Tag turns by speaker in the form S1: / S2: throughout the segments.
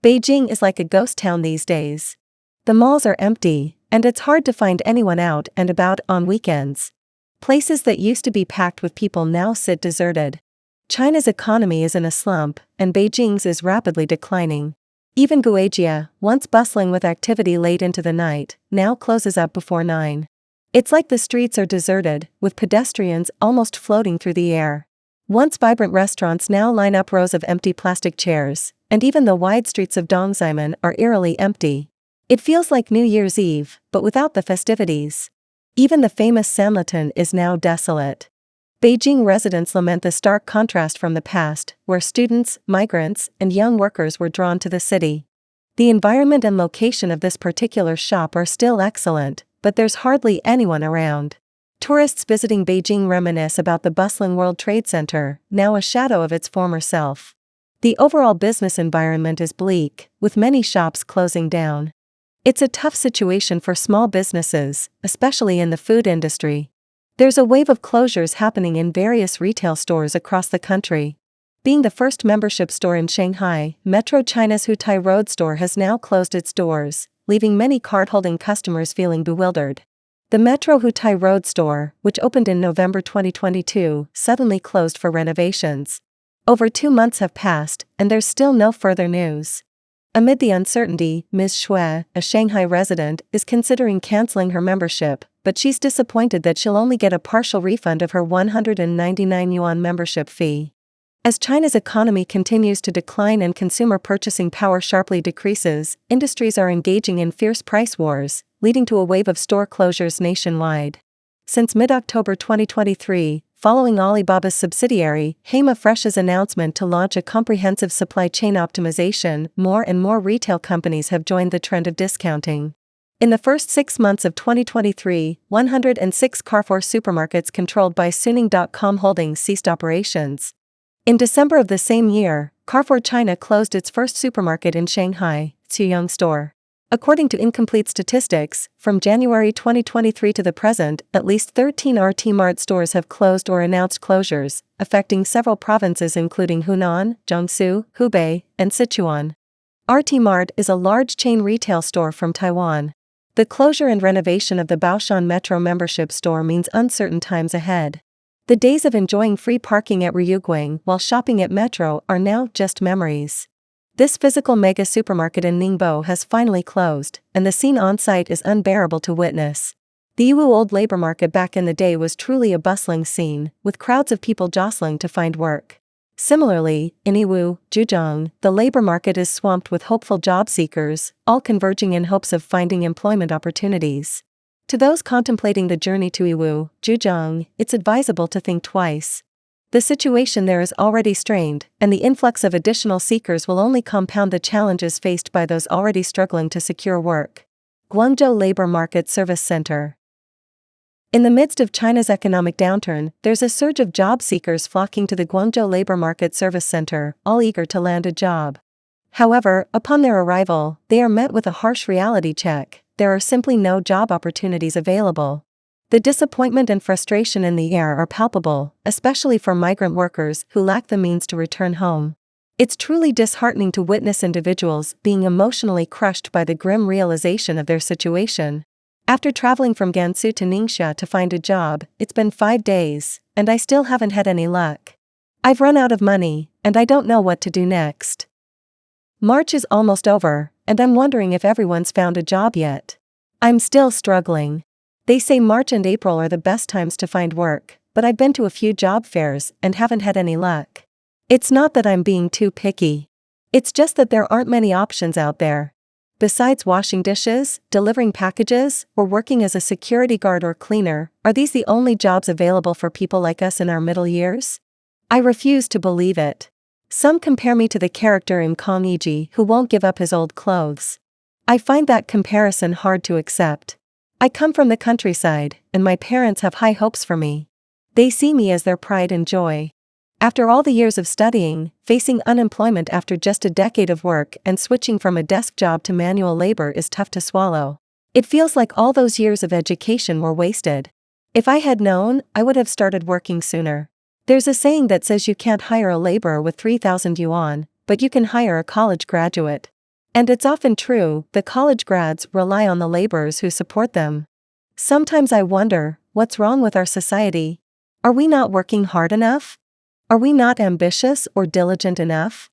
S1: Beijing is like a ghost town these days. The malls are empty, and it's hard to find anyone out and about on weekends. Places that used to be packed with people now sit deserted. China's economy is in a slump, and Beijing's is rapidly declining. Even Guojia, once bustling with activity late into the night, now closes up before 9. It's like the streets are deserted, with pedestrians almost floating through the air. Once vibrant restaurants now line up rows of empty plastic chairs, and even the wide streets of Dongxiamen are eerily empty. It feels like New Year's Eve, but without the festivities. Even the famous Sanlitun is now desolate. Beijing residents lament the stark contrast from the past, where students, migrants, and young workers were drawn to the city. The environment and location of this particular shop are still excellent, but there's hardly anyone around. Tourists visiting Beijing reminisce about the bustling World Trade Center, now a shadow of its former self. The overall business environment is bleak, with many shops closing down. It's a tough situation for small businesses, especially in the food industry. There's a wave of closures happening in various retail stores across the country. Being the first membership store in Shanghai, Metro China's Hutai Road store has now closed its doors, leaving many card-holding customers feeling bewildered. The Metro Hutai Road store, which opened in November 2022, suddenly closed for renovations. Over 2 months have passed, and there's still no further news. Amid the uncertainty, Ms. Xue, a Shanghai resident, is considering canceling her membership, but she's disappointed that she'll only get a partial refund of her 199 yuan membership fee. As China's economy continues to decline and consumer purchasing power sharply decreases, industries are engaging in fierce price wars, leading to a wave of store closures nationwide. Since mid-October 2023, following Alibaba's subsidiary, Hema Fresh's announcement to launch a comprehensive supply chain optimization, more and more retail companies have joined the trend of discounting. In the first 6 months of 2023, 106 Carrefour supermarkets controlled by Suning.com Holdings ceased operations. In December of the same year, Carrefour China closed its first supermarket in Shanghai, Xi'an store. According to incomplete statistics, from January 2023 to the present, at least 13 RT Mart stores have closed or announced closures, affecting several provinces including Hunan, Jiangsu, Hubei, and Sichuan. RT Mart is a large chain retail store from Taiwan. The closure and renovation of the Baoshan Metro membership store means uncertain times ahead. The days of enjoying free parking at Ryuguang while shopping at Metro are now just memories. This physical mega supermarket in Ningbo has finally closed, and the scene on-site is unbearable to witness. The Yiwu Old Labor Market back in the day was truly a bustling scene, with crowds of people jostling to find work. Similarly, in Yiwu, Zhejiang, the labor market is swamped with hopeful job seekers, all converging in hopes of finding employment opportunities. To those contemplating the journey to Yiwu, Zhejiang, it's advisable to think twice. The situation there is already strained, and the influx of additional seekers will only compound the challenges faced by those already struggling to secure work. Guangzhou Labor Market Service Center. In the midst of China's economic downturn, there's a surge of job seekers flocking to the Guangzhou Labor Market Service Center, all eager to land a job. However, upon their arrival, they are met with a harsh reality check: there are simply no job opportunities available. The disappointment and frustration in the air are palpable, especially for migrant workers who lack the means to return home. It's truly disheartening to witness individuals being emotionally crushed by the grim realization of their situation. After traveling from Gansu to Ningxia to find a job, it's been 5 days, and I still haven't had any luck. I've run out of money, and I don't know what to do next. March is almost over, and I'm wondering if everyone's found a job yet. I'm still struggling. They say March and April are the best times to find work, but I've been to a few job fairs and haven't had any luck. It's not that I'm being too picky. It's just that there aren't many options out there. Besides washing dishes, delivering packages, or working as a security guard or cleaner, are these the only jobs available for people like us in our middle years? I refuse to believe it. Some compare me to the character in Kong Yiji who won't give up his old clothes. I find that comparison hard to accept. I come from the countryside, and my parents have high hopes for me. They see me as their pride and joy. After all the years of studying, facing unemployment after just a decade of work and switching from a desk job to manual labor is tough to swallow. It feels like all those years of education were wasted. If I had known, I would have started working sooner. There's a saying that says you can't hire a laborer with 3,000 yuan, but you can hire a college graduate. And it's often true, the college grads rely on the laborers who support them. Sometimes I wonder, what's wrong with our society? Are we not working hard enough? Are we not ambitious or diligent enough?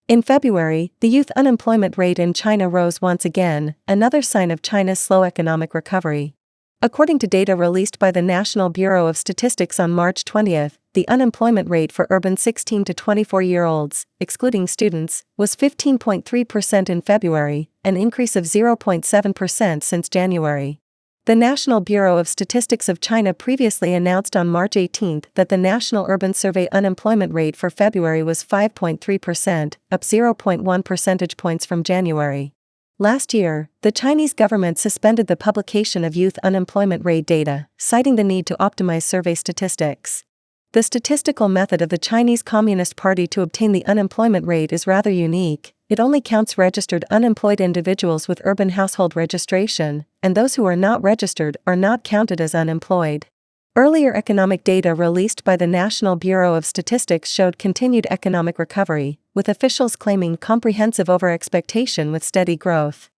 S1: In February, the youth unemployment rate in China rose once again, another sign of China's slow economic recovery. According to data released by the National Bureau of Statistics on March 20, the unemployment rate for urban 16 to 24-year-olds, excluding students, was 15.3% in February, an increase of 0.7% since January. The National Bureau of Statistics of China previously announced on March 18 that the National Urban Survey unemployment rate for February was 5.3%, up 0.1 percentage points from January. Last year, the Chinese government suspended the publication of youth unemployment rate data, citing the need to optimize survey statistics. The statistical method of the Chinese Communist Party to obtain the unemployment rate is rather unique. It only counts registered unemployed individuals with urban household registration, and those who are not registered are not counted as unemployed. Earlier economic data released by the National Bureau of Statistics showed continued economic recovery, with officials claiming comprehensive over-expectation with steady growth.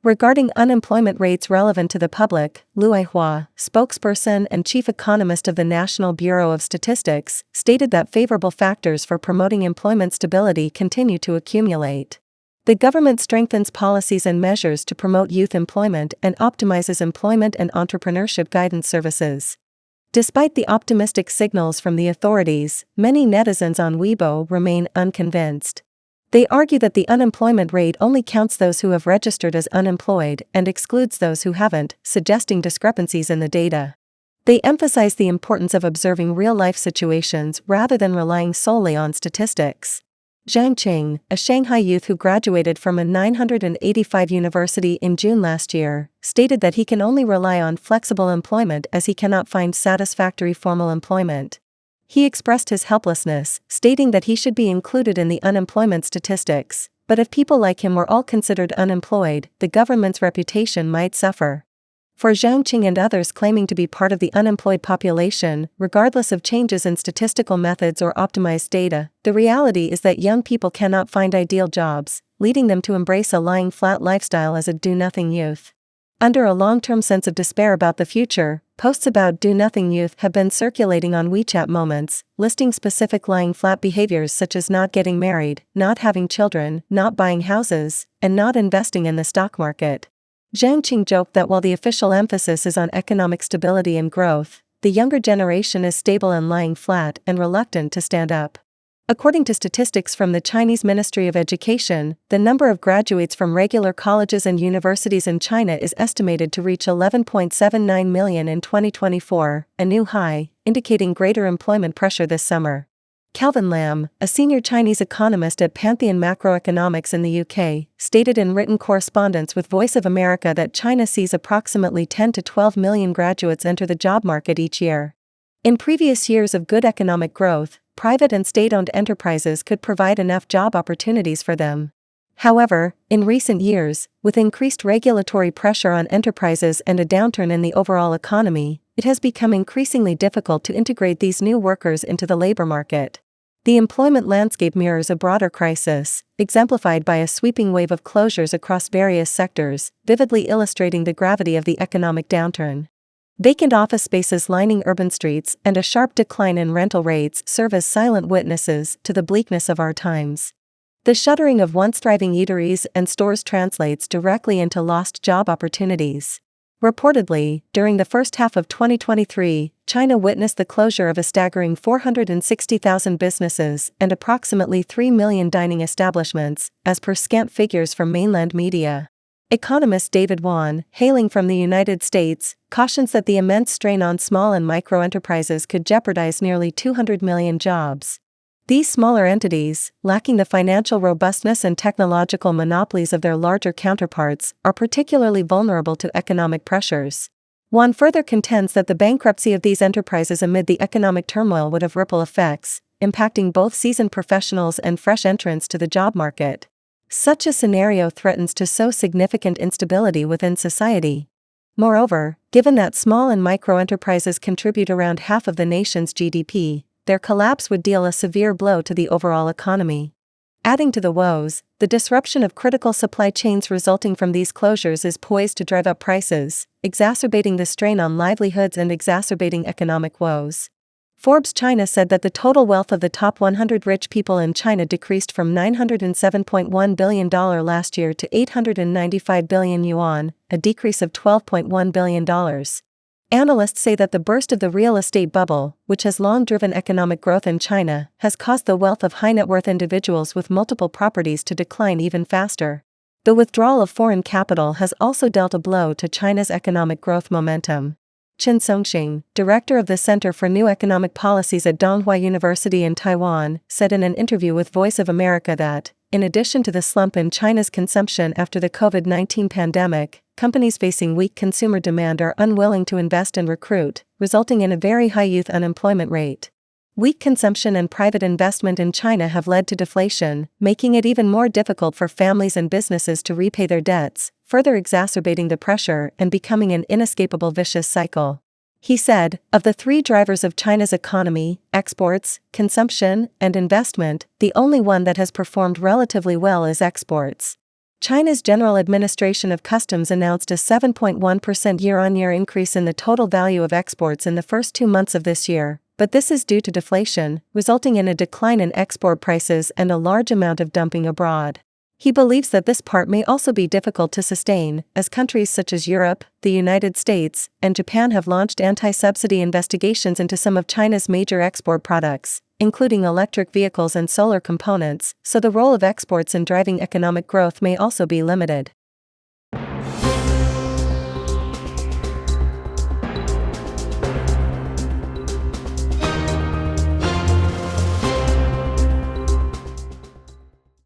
S1: Regarding unemployment rates relevant to the public, Lu Aihua, spokesperson and chief economist of the National Bureau of Statistics, stated that favorable factors for promoting employment stability continue to accumulate. The government strengthens policies and measures to promote youth employment and optimizes employment and entrepreneurship guidance services. Despite the optimistic signals from the authorities, many netizens on Weibo remain unconvinced. They argue that the unemployment rate only counts those who have registered as unemployed and excludes those who haven't, suggesting discrepancies in the data. They emphasize the importance of observing real-life situations rather than relying solely on statistics. Zhang Qing, a Shanghai youth who graduated from a 985 university in June last year, stated that he can only rely on flexible employment as he cannot find satisfactory formal employment. He expressed his helplessness, stating that he should be included in the unemployment statistics, but if people like him were all considered unemployed, the government's reputation might suffer. For Zhang Qing and others claiming to be part of the unemployed population, regardless of changes in statistical methods or optimized data, the reality is that young people cannot find ideal jobs, leading them to embrace a lying flat lifestyle as a do-nothing youth. Under a long-term sense of despair about the future, posts about do-nothing youth have been circulating on WeChat Moments, listing specific lying flat behaviors such as not getting married, not having children, not buying houses, and not investing in the stock market. Zhang Qing joked that while the official emphasis is on economic stability and growth, the younger generation is stable and lying flat and reluctant to stand up. According to statistics from the Chinese Ministry of Education, the number of graduates from regular colleges and universities in China is estimated to reach 11.79 million in 2024, a new high, indicating greater employment pressure this summer. Calvin Lam, a senior Chinese economist at Pantheon Macroeconomics in the UK, stated in written correspondence with Voice of America that China sees approximately 10 to 12 million graduates enter the job market each year. In previous years of good economic growth, private and state-owned enterprises could provide enough job opportunities for them. However, in recent years, with increased regulatory pressure on enterprises and a downturn in the overall economy, it has become increasingly difficult to integrate these new workers into the labor market. The employment landscape mirrors a broader crisis, exemplified by a sweeping wave of closures across various sectors, vividly illustrating the gravity of the economic downturn. Vacant office spaces lining urban streets and a sharp decline in rental rates serve as silent witnesses to the bleakness of our times. The shuttering of once thriving eateries and stores translates directly into lost job opportunities. Reportedly, during the first half of 2023, China witnessed the closure of a staggering 460,000 businesses and approximately 3 million dining establishments, as per scant figures from mainland media. Economist David Wan, hailing from the United States, cautions that the immense strain on small and micro enterprises could jeopardize nearly 200 million jobs. These smaller entities, lacking the financial robustness and technological monopolies of their larger counterparts, are particularly vulnerable to economic pressures. Wan further contends that the bankruptcy of these enterprises amid the economic turmoil would have ripple effects, impacting both seasoned professionals and fresh entrants to the job market. Such a scenario threatens to sow significant instability within society. Moreover, given that small and micro enterprises contribute around half of the nation's GDP, their collapse would deal a severe blow to the overall economy. Adding to the woes, the disruption of critical supply chains resulting from these closures is poised to drive up prices, exacerbating the strain on livelihoods and exacerbating economic woes. Forbes China said that the total wealth of the top 100 rich people in China decreased from $907.1 billion last year to 895 billion yuan, a decrease of $12.1 billion. Analysts say that the burst of the real estate bubble, which has long driven economic growth in China, has caused the wealth of high-net-worth individuals with multiple properties to decline even faster. The withdrawal of foreign capital has also dealt a blow to China's economic growth momentum. Chen Songxing, director of the Center for New Economic Policies at Donghua University in Taiwan, said in an interview with Voice of America that, in addition to the slump in China's consumption after the COVID-19 pandemic, companies facing weak consumer demand are unwilling to invest and recruit, resulting in a very high youth unemployment rate. Weak consumption and private investment in China have led to deflation, making it even more difficult for families and businesses to repay their debts, further exacerbating the pressure and becoming an inescapable vicious cycle. He said, of the three drivers of China's economy, exports, consumption, and investment, the only one that has performed relatively well is exports. China's General Administration of Customs announced a 7.1% year-on-year increase in the total value of exports in the first 2 months of this year, but this is due to deflation, resulting in a decline in export prices and a large amount of dumping abroad. He believes that this part may also be difficult to sustain, as countries such as Europe, the United States, and Japan have launched anti-subsidy investigations into some of China's major export products, including electric vehicles and solar components, so the role of exports in driving economic growth may also be limited.